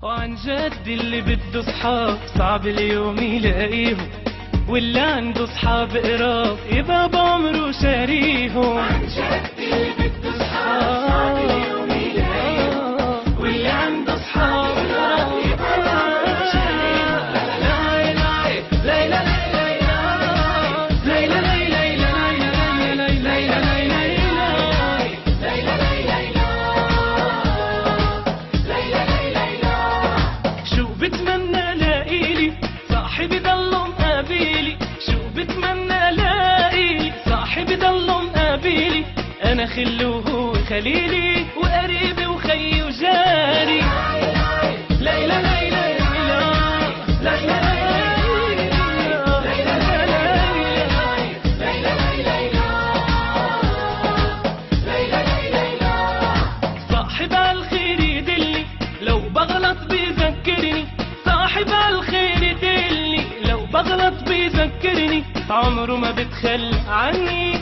وعن جد اللي بده صحاب صعب اليوم يلاقيهم، واللي عنده صحاب قراب يبقى بعمره شاريهم. عن جد اللي بده صحاب صعب اليوم يلاقيهم، واللي عنده صحاب قراب يبقى بعمره شاريهم. ليلى ليلى شو بتمنى لاقيلي صاحبي ضله مقابلي، شو بتمنى لاقيلي صاحبي ضله مقابلي، انا خلو وهو خليلي وقريبي وخيي وجاري. ليلى ليلى صاحب الخير يدلي لو بغلط بيذكرني، صاحب الخير يدلي لو بغلط بيذكرني، عمره ما بتخلى عني.